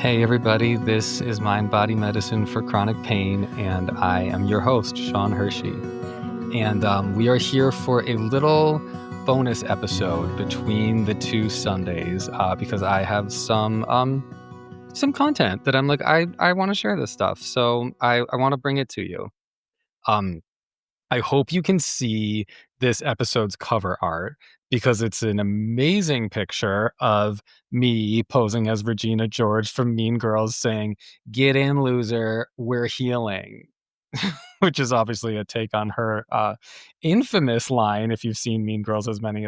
Hey everybody, this is Mindbody Medicine for Chronic Pain, and I am your host, Sean Hershey. And we are here for a little bonus episode between the two Sundays because I have some content that I'm like, I want to share this stuff, so I want to bring it to you. I hope you can see this episode's cover art because it's an amazing picture of me posing as Regina George from Mean Girls saying, "Get in, loser, we're healing," which is obviously a take on her infamous line, if you've seen Mean Girls as many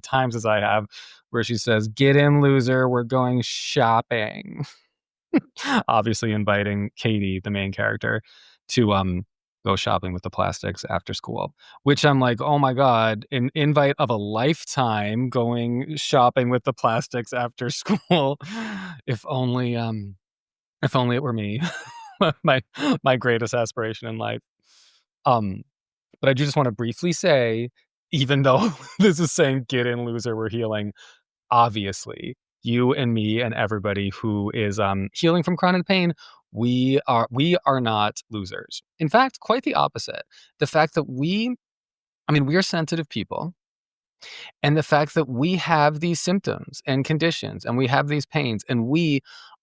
times as I have, where she says, "Get in, loser, we're going shopping." Obviously inviting Katie, the main character, to go shopping with the plastics after school, which I'm like, oh my God, an invite of a lifetime going shopping with the plastics after school. If only it were me. my greatest aspiration in life. But I do just want to briefly say, even though this is saying get in, loser, we're healing, obviously, you and me and everybody who is healing from chronic pain, we are not losers. In fact, quite the opposite. The fact that we are sensitive people, and the fact that we have these symptoms and conditions and we have these pains, and we,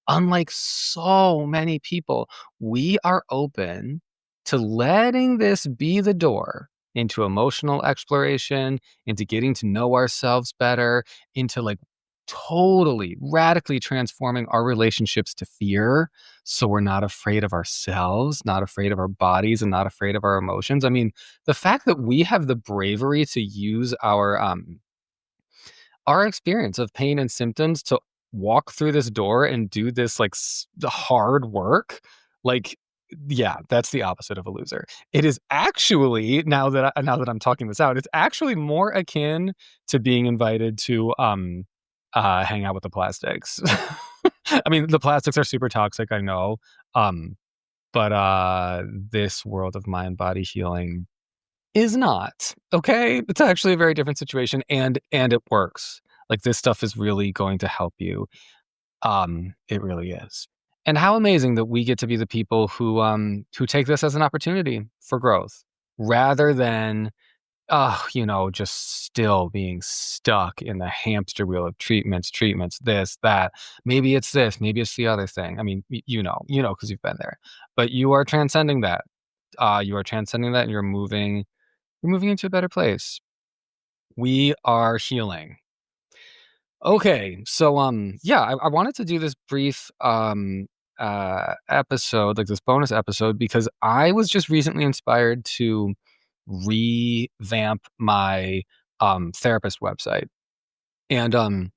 unlike so many people, we are open to letting this be the door into emotional exploration, into getting to know ourselves better, into like totally radically transforming our relationships to fear, so we're not afraid of ourselves, not afraid of our bodies, and not afraid of our emotions. I mean, the fact that we have the bravery to use our experience of pain and symptoms to walk through this door and do this like the hard work, like, yeah, that's the opposite of a loser. It is actually, now that I'm talking this out, it's actually more akin to being invited to hang out with the plastics. I mean, the plastics are super toxic, I know. But this world of mind body healing is not, okay? It's actually a very different situation, and it works. Like, this stuff is really going to help you. It really is. And how amazing that we get to be the people who take this as an opportunity for growth rather than just still being stuck in the hamster wheel of treatments, this, that. Maybe it's this, maybe it's the other thing. I mean, you know, because you've been there. But you are transcending that. You are transcending that, and you're moving into a better place. We are healing. Okay, so yeah, I wanted to do this brief episode, like this bonus episode, because I was just recently inspired to revamp my therapist website. And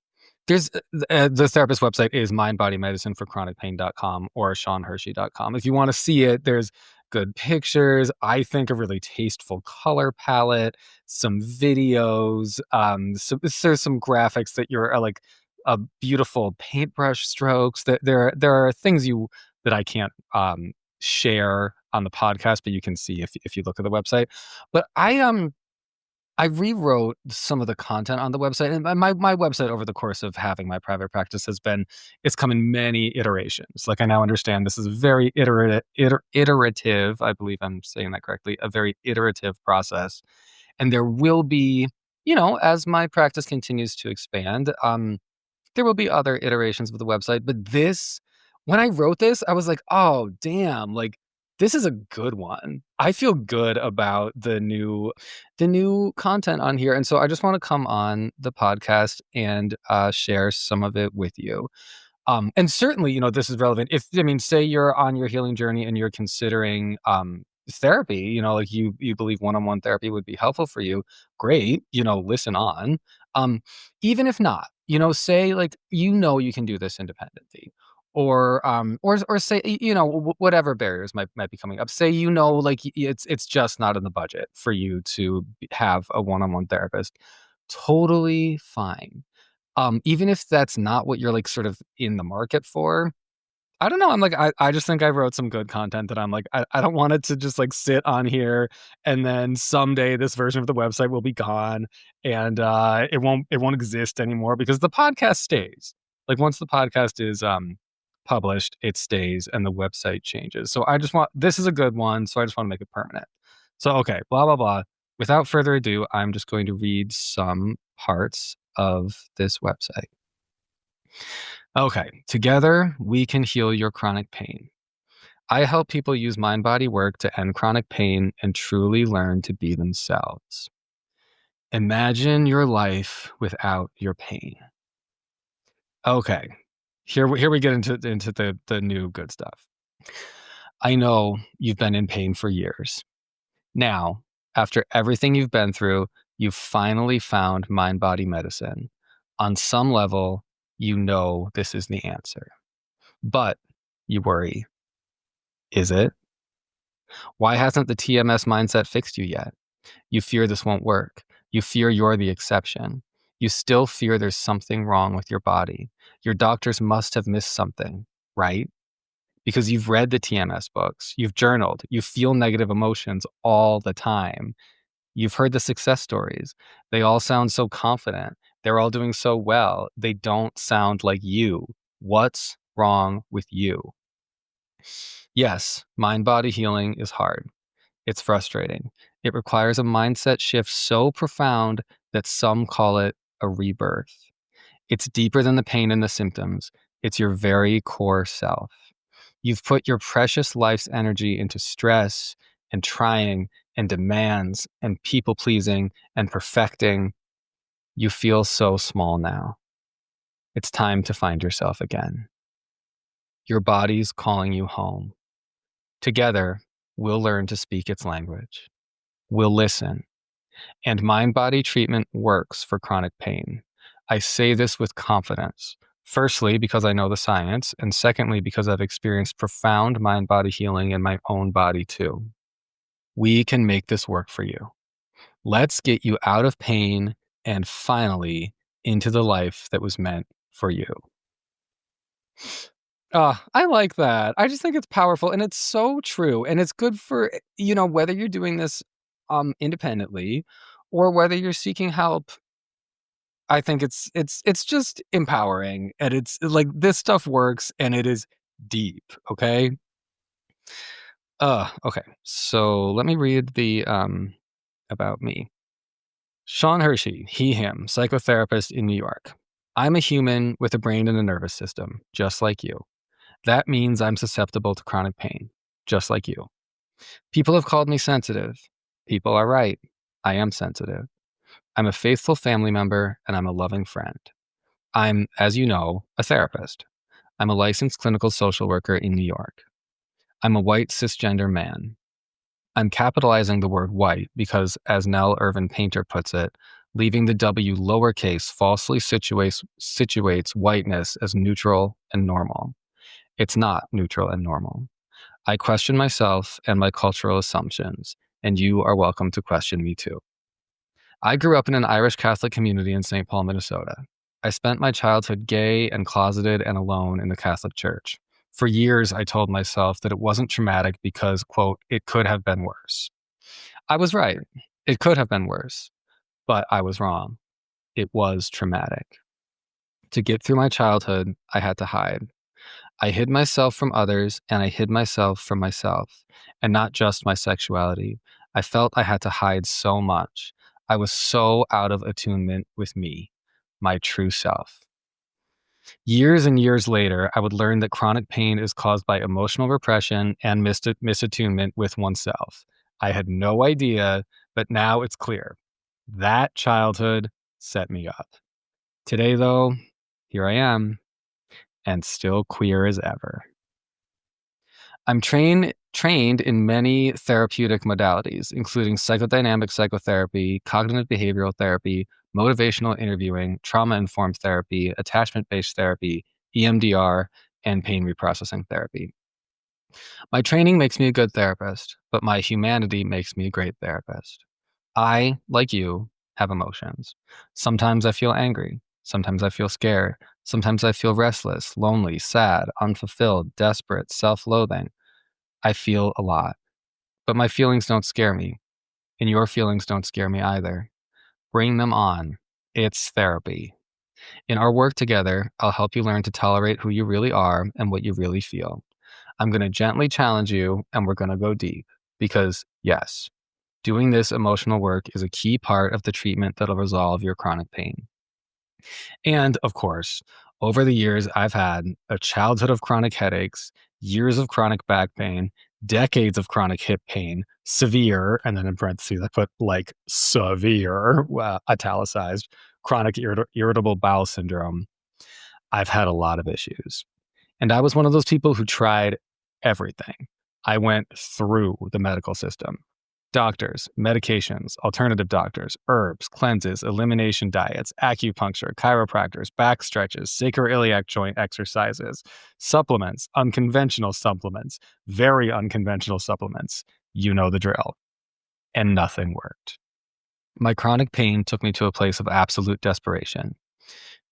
there's the therapist website is mindbodymedicineforchronicpain.com or seanhershey.com. If you want to see it, there's good pictures, I think a really tasteful color palette, some videos, there's some graphics that you're like beautiful paintbrush strokes. That there are things that I can't share on the podcast, but you can see if you look at the website. But I rewrote some of the content on the website, and my website over the course of having my private practice it's come in many iterations. Like, I now understand this is a very iterative, I believe I'm saying that correctly, a very iterative process. And there will be, as my practice continues to expand, there will be other iterations of the website. But when I wrote this, I was like, oh, damn, like, this is a good one. I feel good about the new content on here. And so I just want to come on the podcast and share some of it with you. And certainly, this is relevant. Say you're on your healing journey and you're considering therapy, like you believe one-on-one therapy would be helpful for you. Great, listen on. Even if not, say like, you can do this independently. Or say, whatever barriers might be coming up. Say, like it's just not in the budget for you to have a one-on-one therapist. Totally fine. Even if that's not what you're like sort of in the market for. I don't know. I'm like, I just think I wrote some good content that I'm like, I don't want it to just like sit on here and then someday this version of the website will be gone and it won't exist anymore, because the podcast stays. Like, once the podcast is published, it stays, and the website changes. So this is a good one, so I just want to make it permanent. So, okay, blah, blah, blah. Without further ado, I'm just going to read some parts of this website. Okay, together we can heal your chronic pain. I help people use mind-body work to end chronic pain and truly learn to be themselves. Imagine your life without your pain. Okay, here we get into the new good stuff. I know you've been in pain for years. Now, after everything you've been through, you've finally found mind-body medicine. On some level, you know this is the answer. But you worry. Is it? Why hasn't the TMS mindset fixed you yet? You fear this won't work. You fear you're the exception. You still fear there's something wrong with your body. Your doctors must have missed something, right? Because you've read the TMS books, you've journaled, you feel negative emotions all the time. You've heard the success stories. They all sound so confident. They're all doing so well. They don't sound like you. What's wrong with you? Yes, mind-body healing is hard. It's frustrating. It requires a mindset shift so profound that some call it a rebirth. It's deeper than the pain and the symptoms. It's your very core self. You've put your precious life's energy into stress and trying and demands and people-pleasing and perfecting. You feel so small now. It's time to find yourself again. Your body's calling you home. Together, we'll learn to speak its language. We'll listen. And mind-body treatment works for chronic pain. I say this with confidence. Firstly, because I know the science, and secondly, because I've experienced profound mind-body healing in my own body too. We can make this work for you. Let's get you out of pain and finally into the life that was meant for you. I like that. I just think it's powerful and it's so true. And it's good for, whether you're doing this independently or whether you're seeking help. I think it's just empowering, and it's like this stuff works and it is deep, okay? Okay. So let me read the about me. Sean Hershey, he, him, psychotherapist in New York. I'm a human with a brain and a nervous system, just like you. That means I'm susceptible to chronic pain, just like you. People have called me sensitive. People are right. I am sensitive. I'm a faithful family member and I'm a loving friend. I'm, as you know, a therapist. I'm a licensed clinical social worker in New York. I'm a white cisgender man. I'm capitalizing the word white because, as Nell Irvin Painter puts it, leaving the W lowercase falsely situates whiteness as neutral and normal. It's not neutral and normal. I question myself and my cultural assumptions, and you are welcome to question me too. I grew up in an Irish Catholic community in St. Paul, Minnesota. I spent my childhood gay and closeted and alone in the Catholic Church. For years, I told myself that it wasn't traumatic because, quote, it could have been worse. I was right. It could have been worse, but I was wrong. It was traumatic. To get through my childhood, I had to hide. I hid myself from others and I hid myself from myself, and not just my sexuality. I felt I had to hide so much. I was so out of attunement with me, my true self. Years and years later, I would learn that chronic pain is caused by emotional repression and misattunement with oneself. I had no idea, but now it's clear. That childhood set me up. Today, though, here I am, and still queer as ever. I'm trained in many therapeutic modalities, including psychodynamic psychotherapy, cognitive behavioral therapy, motivational interviewing, trauma-informed therapy, attachment-based therapy, EMDR, and pain reprocessing therapy. My training makes me a good therapist, but my humanity makes me a great therapist. I, like you, have emotions. Sometimes I feel angry. Sometimes I feel scared. Sometimes I feel restless, lonely, sad, unfulfilled, desperate, self-loathing. I feel a lot. But my feelings don't scare me. And your feelings don't scare me either. Bring them on. It's therapy. In our work together, I'll help you learn to tolerate who you really are and what you really feel. I'm going to gently challenge you, and we're going to go deep. Because, yes, doing this emotional work is a key part of the treatment that'll resolve your chronic pain. And of course, over the years, I've had a childhood of chronic headaches, years of chronic back pain, decades of chronic hip pain, severe, and then in parentheses, I put like severe, italicized, chronic irritable bowel syndrome. I've had a lot of issues. And I was one of those people who tried everything. I went through the medical system. Doctors, medications, alternative doctors, herbs, cleanses, elimination diets, acupuncture, chiropractors, back stretches, sacroiliac joint exercises, supplements, unconventional supplements, very unconventional supplements. You know the drill. And nothing worked. My chronic pain took me to a place of absolute desperation.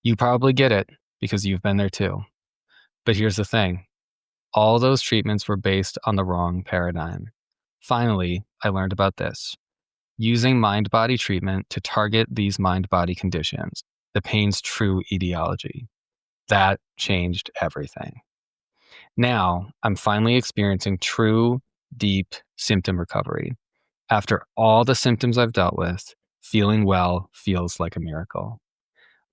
You probably get it because you've been there too. But here's the thing. All those treatments were based on the wrong paradigm. Finally, I learned about this. Using mind-body treatment to target these mind-body conditions, the pain's true etiology. That changed everything. Now, I'm finally experiencing true, deep symptom recovery. After all the symptoms I've dealt with, feeling well feels like a miracle.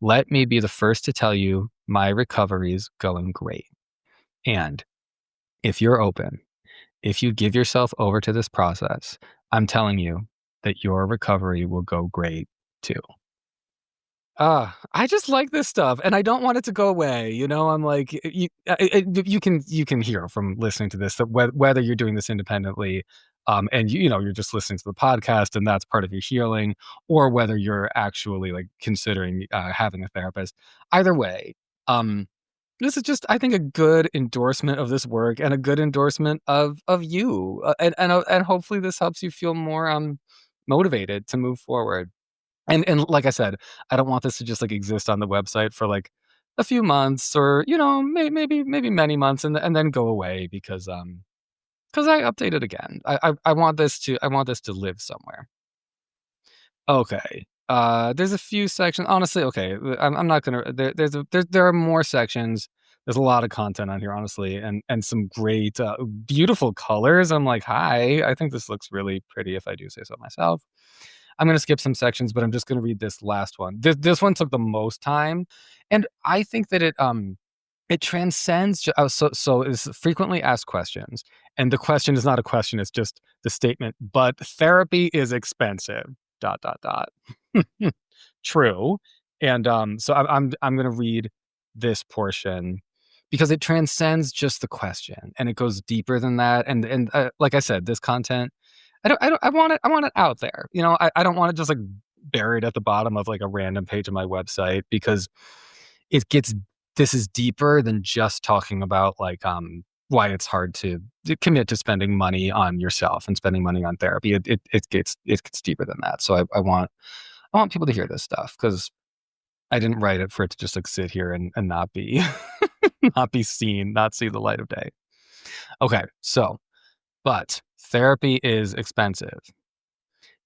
Let me be the first to tell you my recovery's going great. And if you're open, if you give yourself over to this process, I'm telling you that your recovery will go great too. I just like this stuff, and I don't want it to go away. You know, I'm like, you can hear from listening to this that whether you're doing this independently, and you're just listening to the podcast, and that's part of your healing, or whether you're actually like considering having a therapist. Either way, this is just, I think, a good endorsement of this work and a good endorsement of you, and hopefully this helps you feel more motivated to move forward. And like I said, I don't want this to just like exist on the website for like a few months or maybe many months and then go away because I update it again. I want this to live somewhere. Okay. There's a few sections. Honestly, okay. I'm not gonna. There are more sections. There's a lot of content on here, honestly, and some great, beautiful colors. I'm like, hi. I think this looks really pretty, if I do say so myself. I'm gonna skip some sections, but I'm just gonna read this last one. This one took the most time, and I think that it transcends. So is frequently asked questions, and the question is not a question; it's just the statement. But therapy is expensive. Dot dot dot. True, and so I'm going to read this portion because it transcends just the question and it goes deeper than that. And like I said, this content, I want it out there. I don't want it just like buried at the bottom of like a random page of my website because it gets this is deeper than just talking about like why it's hard to commit to spending money on yourself and spending money on therapy. It gets deeper than that. So I want people to hear this stuff because I didn't write it for it to just like sit here and not be not be seen, not see the light of day. Okay, so but therapy is expensive.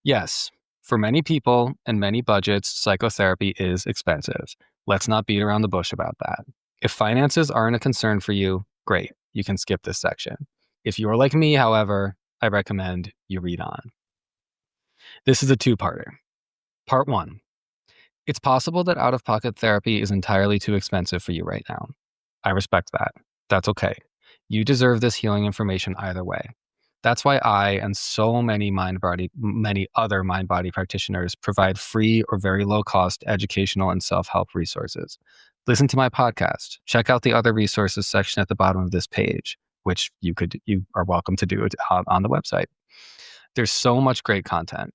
Yes, for many people and many budgets, psychotherapy is expensive. Let's not beat around the bush about that. If finances aren't a concern for you, great, you can skip this section. If you're like me, however, I recommend you read on. This is a two-parter. Part 1. It's possible that out-of-pocket therapy is entirely too expensive for you right now. I respect that. That's okay. You deserve this healing information either way. That's why I and so many other mind-body practitioners provide free or very low-cost educational and self-help resources. Listen to my podcast. Check out the other resources section at the bottom of this page, which you are welcome to do it on the website. There's so much great content,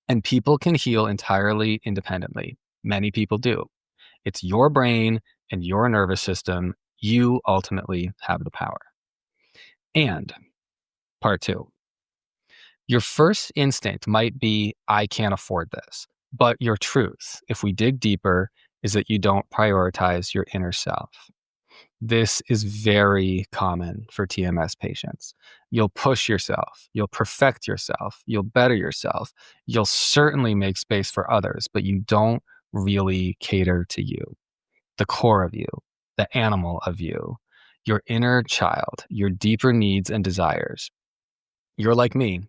and people can heal entirely independently. Many people do. It's your brain and your nervous system. You ultimately have the power. And part 2. Your first instinct might be, I can't afford this. But your truth, if we dig deeper, is that you don't prioritize your inner self. This is very common for TMS patients. You'll push yourself, you'll perfect yourself, you'll better yourself, you'll certainly make space for others, but you don't really cater to you. the core of you, the animal of you, your inner child, your deeper needs and desires. You're like me.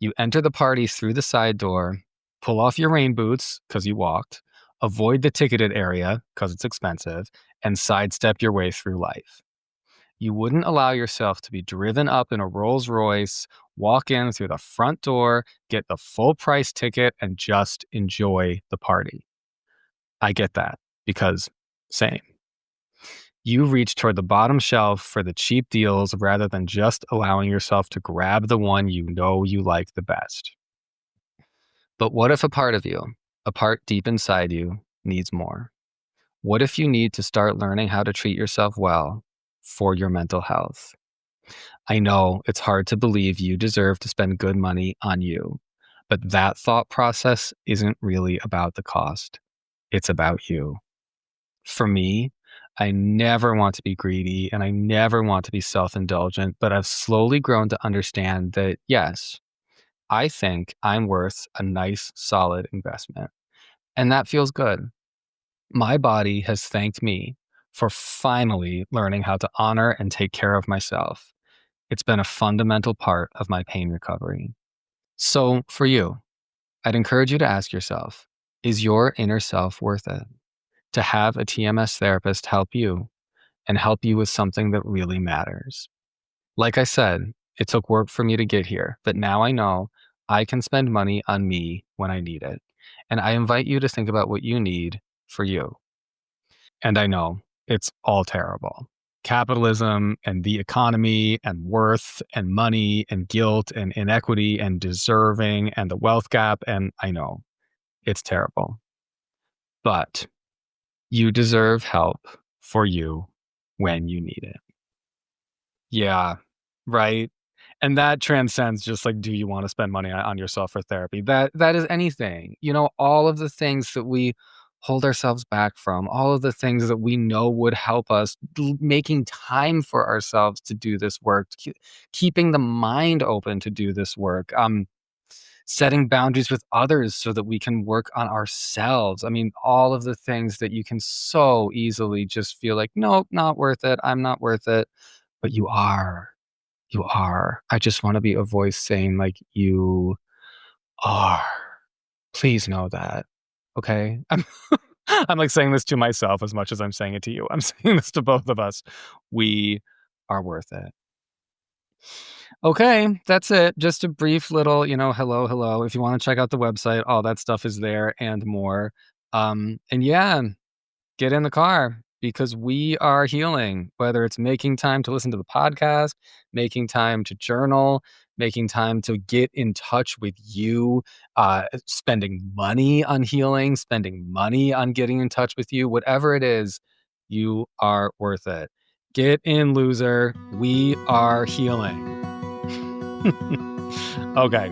You enter the party through the side door, pull off your rain boots because you walked, avoid the ticketed area because it's expensive, and sidestep your way through life. You wouldn't allow yourself to be driven up in a Rolls Royce, walk in through the front door, get the full price ticket, and just enjoy the party. I get that because same. You reach toward the bottom shelf for the cheap deals rather than just allowing yourself to grab the one you know you like the best. But what if a part of you, a part deep inside you, needs more? What if you need to start learning how to treat yourself well for your mental health? I know it's hard to believe you deserve to spend good money on you, but that thought process isn't really about the cost. It's about you. For me, I never want to be greedy and I never want to be self-indulgent, but I've slowly grown to understand that, yes, I think I'm worth a nice, solid investment. And that feels good. My body has thanked me for finally learning how to honor and take care of myself. It's been a fundamental part of my pain recovery. So for you, I'd encourage you to ask yourself, is your inner self worth it? To have a TMS therapist help you and help you with something that really matters. Like I said, it took work for me to get here, but now I know I can spend money on me when I need it. And I invite you to think about what you need for you. And I know it's all terrible. Capitalism and the economy and worth and money and guilt and inequity and deserving and the wealth gap. And I know it's terrible. But you deserve help for you when you need it. Yeah, right. And that transcends just like, do you want to spend money on yourself for therapy? That is anything. All of the things that we hold ourselves back from, all of the things that we know would help us, making time for ourselves to do this work, keeping the mind open to do this work, setting boundaries with others so that we can work on ourselves. I mean, all of the things that you can so easily just feel like, nope, not worth it. I'm not worth it. But you are. You are. I just want to be a voice saying, like, you are. Please know that. Okay? I'm like saying this to myself as much as I'm saying it to you. I'm saying this to both of us. We are worth it. Okay, that's it. Just a brief little, hello. If you want to check out the website, all that stuff is there and more. And yeah, get in the car because we are healing, whether it's making time to listen to the podcast, making time to journal, making time to get in touch with you, spending money on healing, spending money on getting in touch with you, whatever it is, you are worth it. Get in, loser. We are healing. Okay.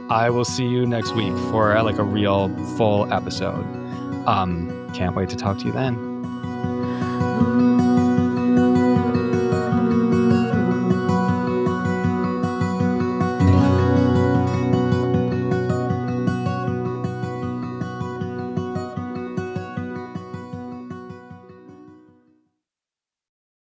I will see you next week for like a real full episode. Can't wait to talk to you then.